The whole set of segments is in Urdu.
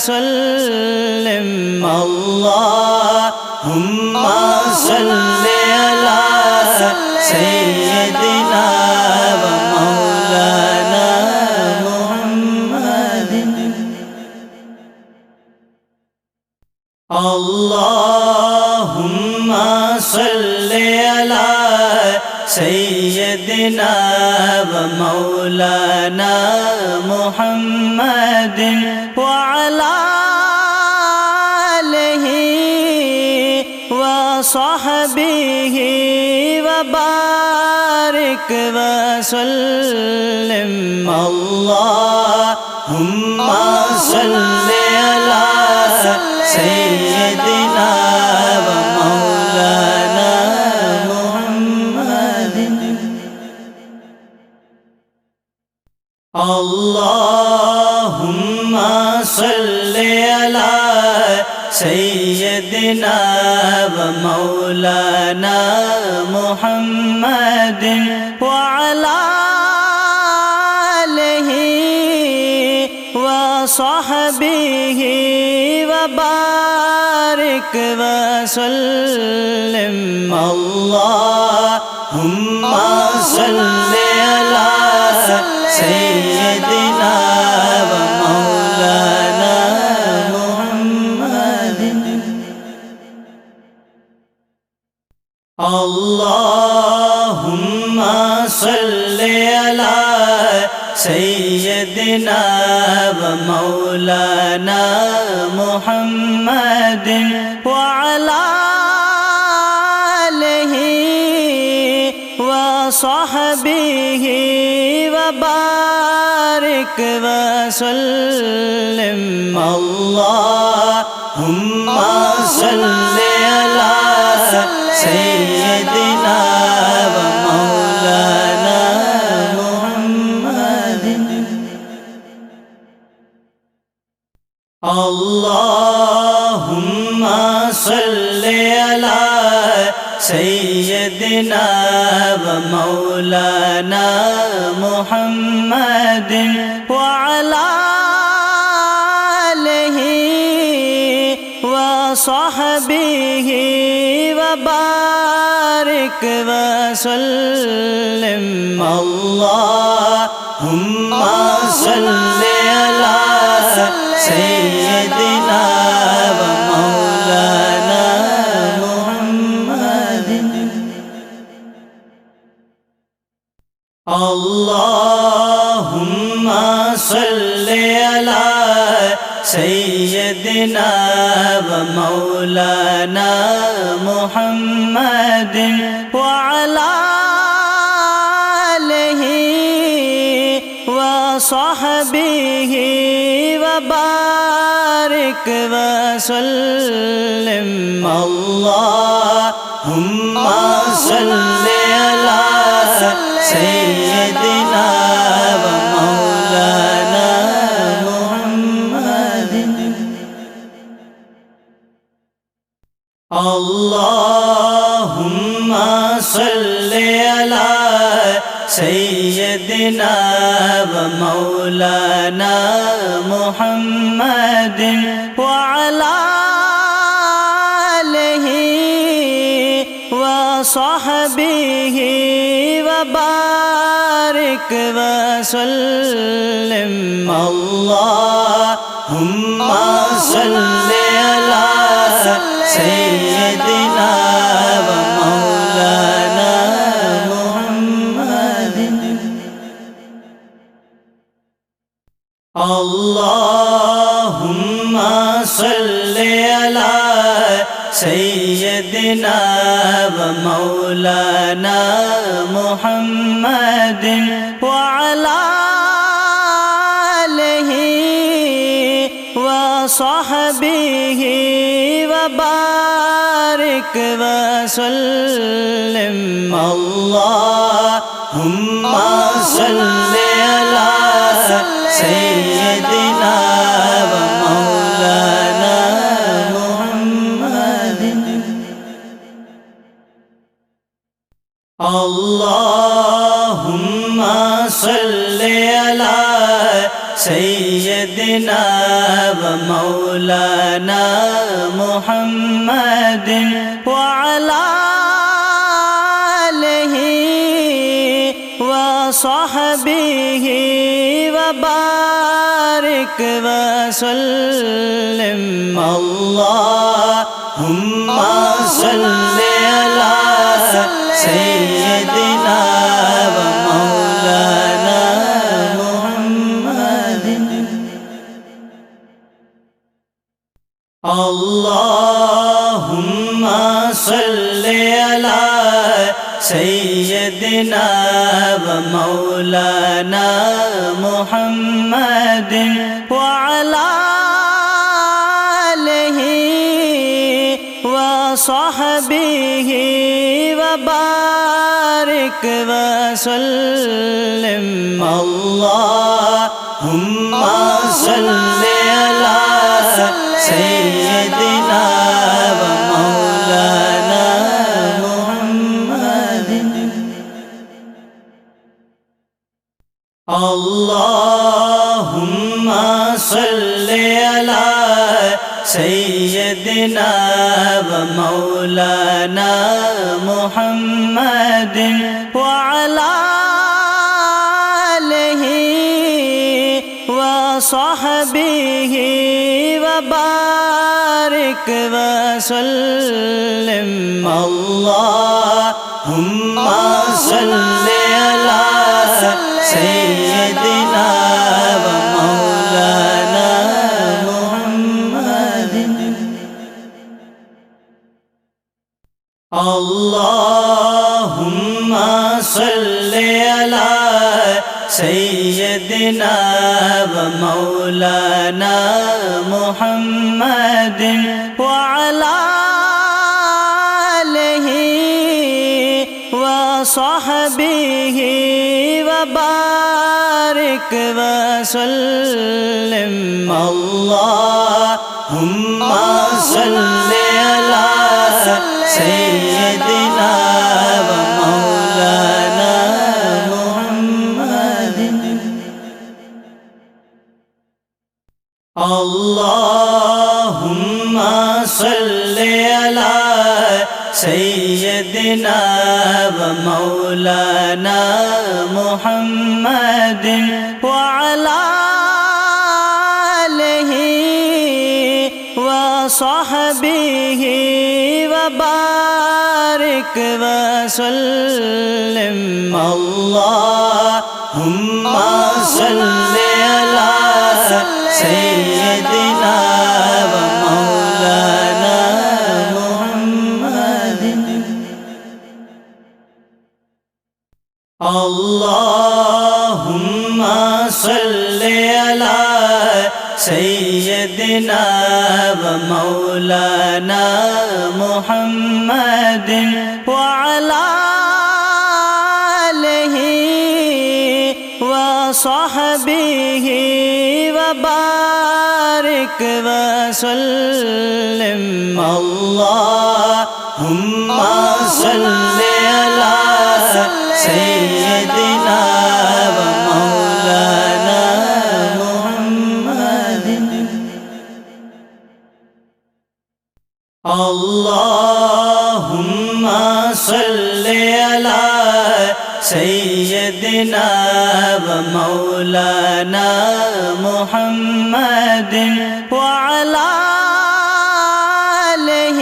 وسلم اللهم صل على سيدنا ومولانا محمد اللهم صل على سيدنا ومولانا محمد وعلى آله وصحبه وبارك وسلم اللهم صل على سيدنا ومولانا محمد اللهم صل على سيدنا ومولانا محمد وعلى آله وصحبه وبارك وسلم اللهم صل على سيدنا ومولانا محمد اللهم صل على سيدنا ومولانا محمد وعلى آله وصحبه وبارك وسلم اللهم صل على سيدنا ومولانا محمد اللهم صل على سيدنا ومولانا محمد وعلى آله وصحبه وبارك وسلم اللهم صل على سيدنا ومولانا محمد اللهم صل على سيدنا ومولانا محمد وعلى آله وصحبه وبارك وسلم اللهم صل على سيدنا ومولانا محمد اللهم صل على سيدنا ومولانا محمد وعلى آله وصحبه وبارك وسلم اللهم صل على سيدنا ومولانا محمد اللهم صل على سيدنا ومولانا محمد وعلى آله وصحبه وبارك وسلم اللهم صل على سيدنا ومولانا محمد اللهم صل على سيدنا ومولانا محمد وعلى آله وصحبه وبارك وسلم اللهم صل على سيدنا ومولانا محمد اللهم صل على سيدنا ومولانا محمد وعلى آله وصحبه وبارك وسلم اللهم صل على سيدنا ومولانا محمد اللهم صل على سيدنا ومولانا محمد وعلى آله وصحبه وبارك وسلم اللهم صل على سيدنا ومولانا محمد اللهم صل على سيدنا ومولانا محمد وعلى آله وصحبه وبارك وسلم اللهم صل على سيدنا ومولانا محمد اللهم صل على سيدنا ومولانا محمد وعلى آله وصحبه وبارك وسلم اللهم صل على سيدنا ومولانا محمد اللهم صل على سيدنا ومولانا محمد وعلى آله وصحبه وبارك وسلم اللهم صل على سيدنا ومولانا محمد اللهم صل على سيدنا ومولانا محمد وعلى آله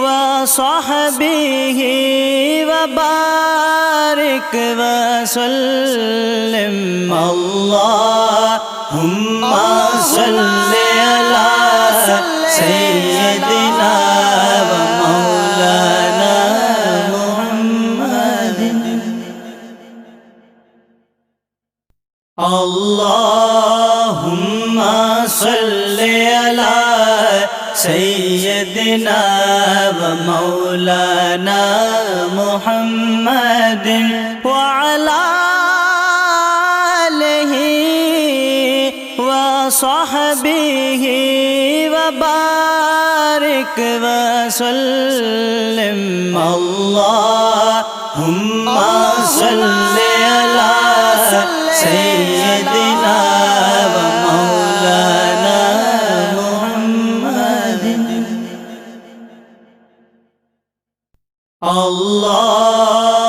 وصحبه وبارك وسلم اللهم صل على سيدنا ومولانا محمد اللهم صل على سيدنا ومولانا محمد وعلى آله وصحبه وبارك وسلم اللهم صل على سيدنا ومولانا Allahumma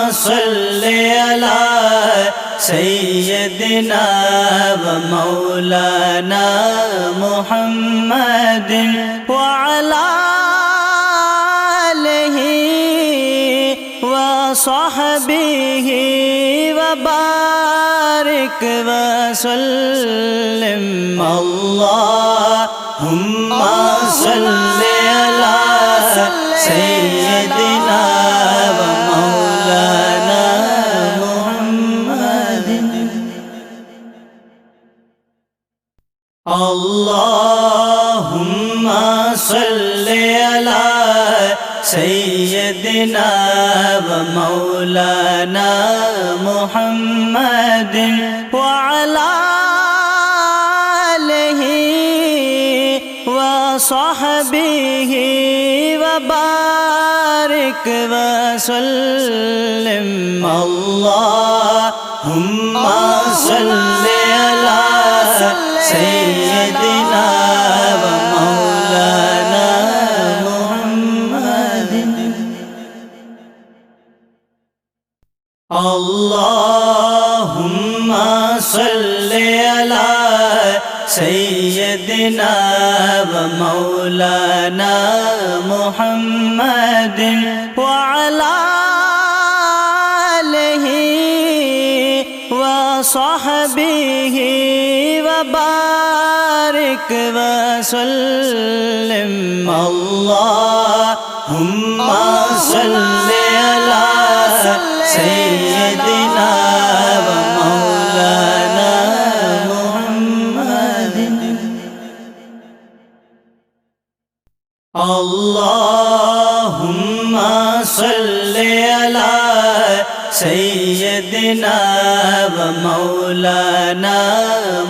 salli ala sayyidina wa maulana Muhammadin wa ala وصحبه وبارك وسلم اللهم صل على سيدنا ومولانا محمد اللهم صل على سيدنا ومولانا محمد وعلى آله وصحبه وبارك وسلم اللهم صل على سيدنا ومولانا اللهم صل على سيدنا ومولانا محمد وعلى آله وصحبه وبارك وسلم اللهم صل على سيدنا ومولانا محمد اللهم صل على سيدنا ومولانا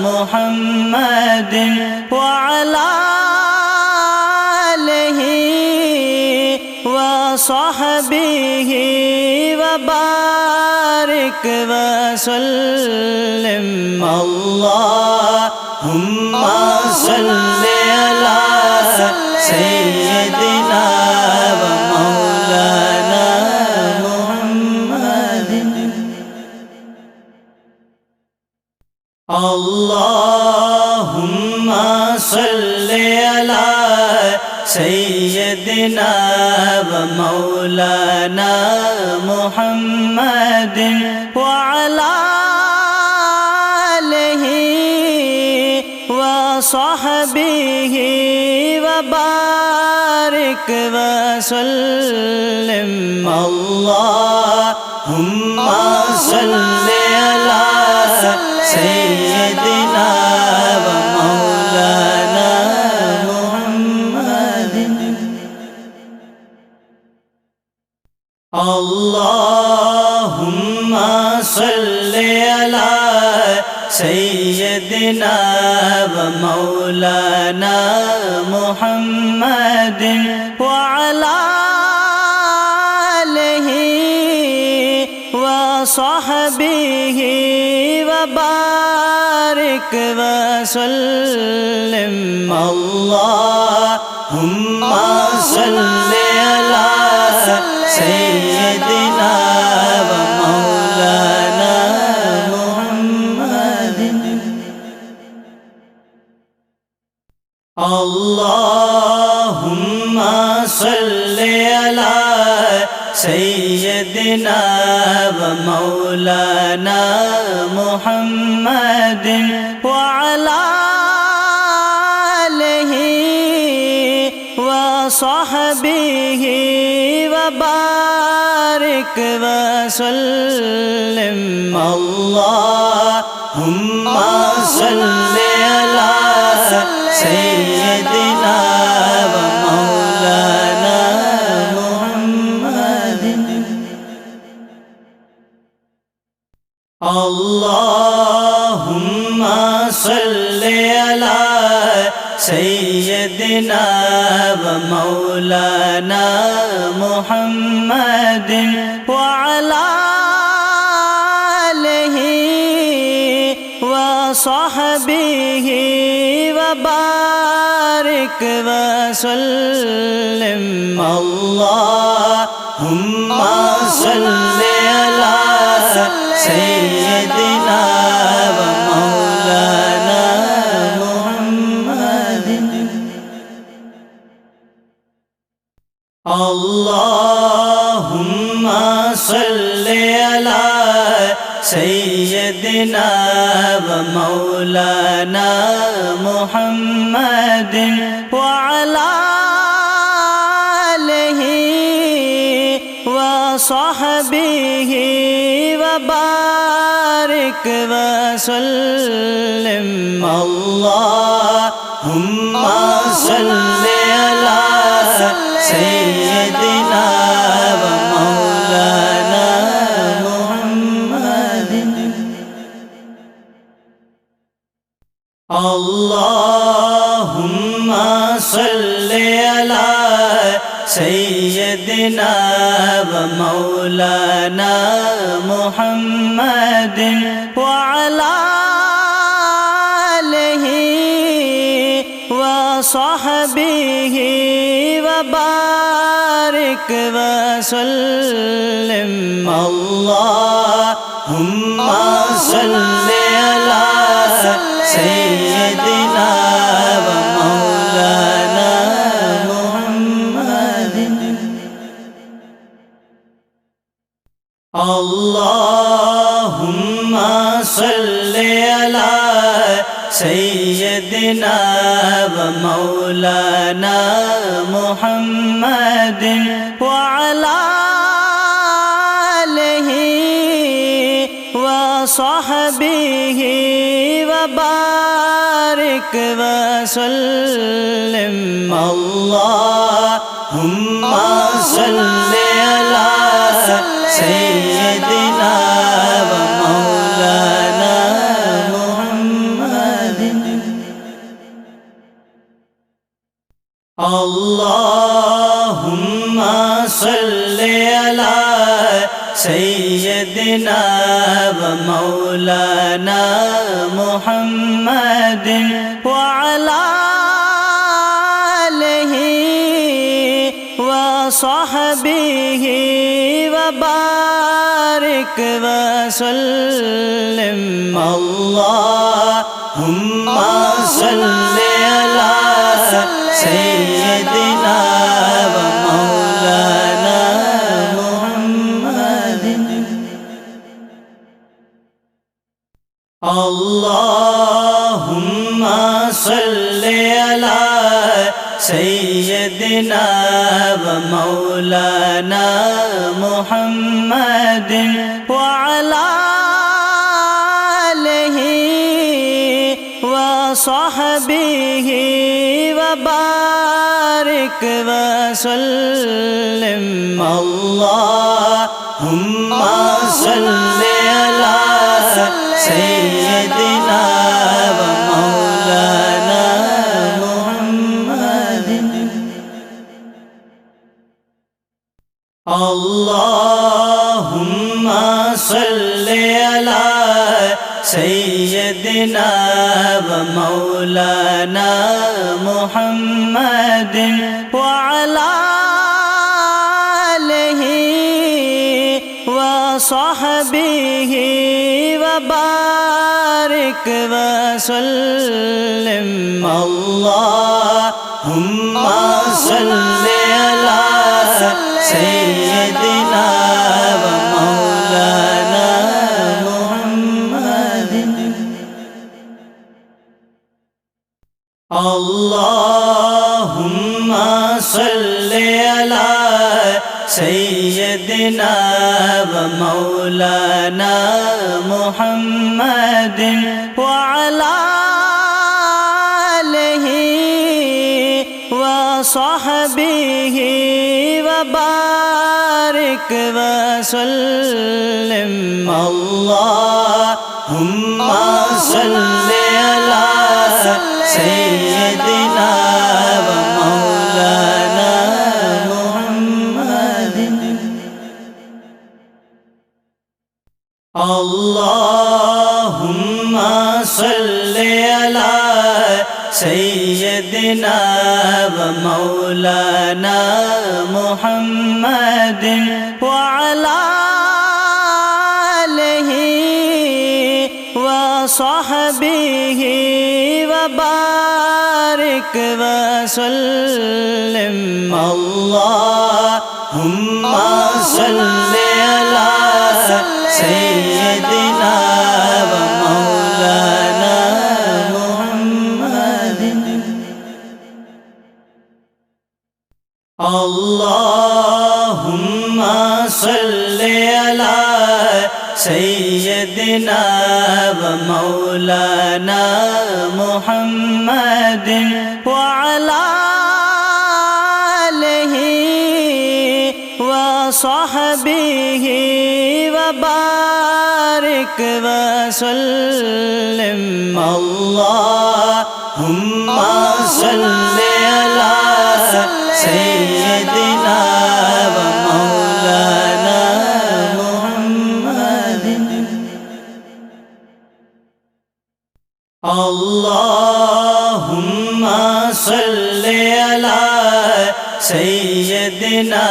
محمد وعلى آله وصحبه وبارك وسلم اللهم صل على سيدنا ومولانا محمد اللهم صل على سيدنا ومولانا محمد وعلى آله وصحبه وبارك وسلم اللهم صل على سيدنا ومولانا اللهم صل على سيدنا ومولانا محمد وعلى آله وصحبه وبارك وسلم اللهم صل على سيدنا ومولانا محمد اللهم صل على سيدنا ومولانا محمد وعلى آله وصحبه وبارك وسلم اللهم صل على سيدنا ومولانا محمد اللهم صل على سيدنا ومولانا محمد وعلى آله وصحبه وبارك وسلم الله salli ala sayyidina wa maulana Muhammadin. Allahumma salli ala sayyidina wa maulana Muhammadin wa ala وصحبه وبارك وسلم. اللهم صل على سيدنا ومولانا محمد. اللهم صل على سيدنا ومولانا محمد وعلى آله وصحبه وبارك وسلم. اللهم صل على سيدنا ومولانا اللهم صل على سيدنا ومولانا محمد وعلى آله وصحبه وبارك وسلم. اللهم صل على سيدنا ومولانا محمد. اللهم صل على سيدنا ومولانا محمد وعلى آله وصحبه وبارك وسلم. اللهم صل على سيدنا ومولانا محمد. اللهم صل على سيدنا ومولانا محمد وعلى آله وصحبه وبارك وسلم. اللهم صل على سيدنا ومولانا محمد. اللهم صل على سيدنا ومولانا محمد وعلى آله وصحبه وبارك وسلم. اللهم صل على سيدنا ومولانا محمد. اللهم صل على سيدنا ومولانا محمد وعلى آله وصحبه وبارك وسلم. اللهم صل على سيدنا ومولانا محمد. اللهم صل على سيدنا ومولانا محمد وعلى آله وصحبه وبارك وسلم اللهم صل على سيدنا ومولانا محمد اللهم صل على سيدنا ومولانا محمد وعلى آله وصحبه وبارك وسلم اللهم صل على سيدنا ومولانا محمد اللهم صل على سيدنا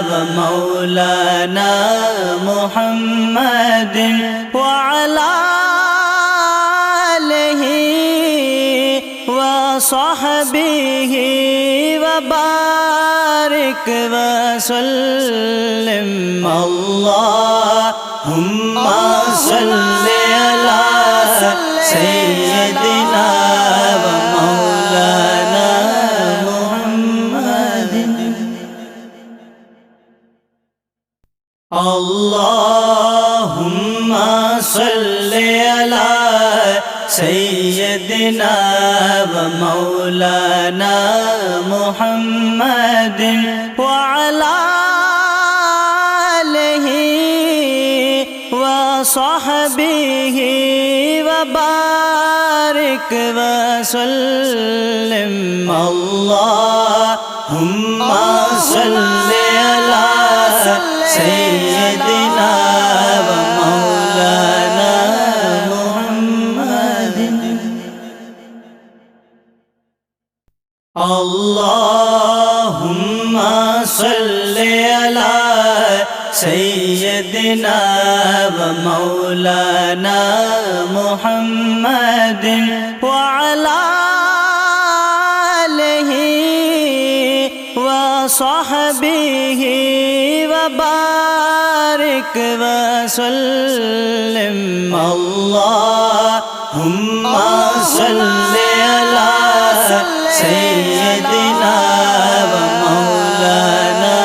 ومولانا محمد وعلى آله وصحبه وبارك وسلم اللهم صل على سيدنا ومولانا محمد اللهم صل على سيدنا ومولانا محمد وعلى آله وصحبه وبارك وسلم اللهم صل على سيدنا ومولانا محمد اللهم صل على سيدنا ومولانا محمد وعلى آله وصحبه وبارك وسلم اللهم صل على سيدنا ومولانا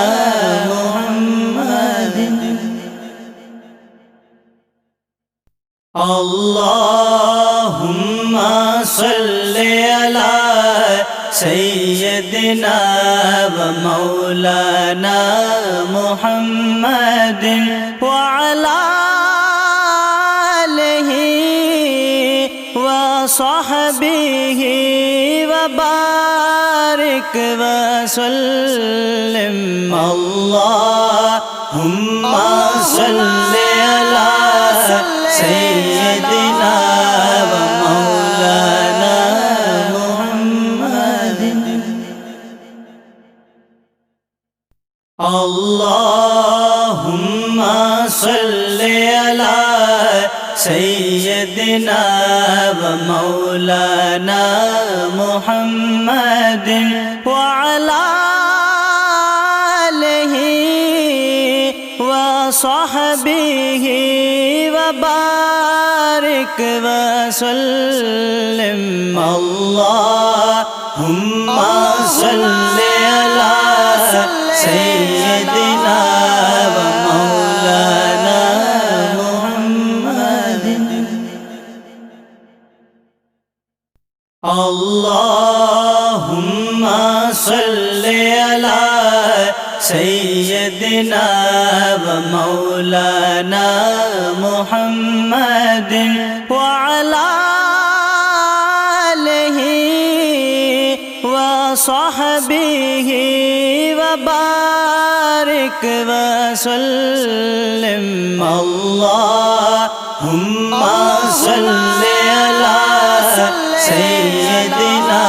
محمد اللهم صل على سيدنا ومولانا محمد وعلى آله وصحبه وبارك وسلم اللهم صل على سيدنا ومولانا محمد اللهم صل على سيدنا ومولانا محمد وعلى آله وصحبه وبارك وسلم اللهم صل على سيدنا ومولانا محمد اللهم صل على سيدنا ومولانا محمد وعلى آله وصحبه وبارك وسلم اللهم صل على سيدنا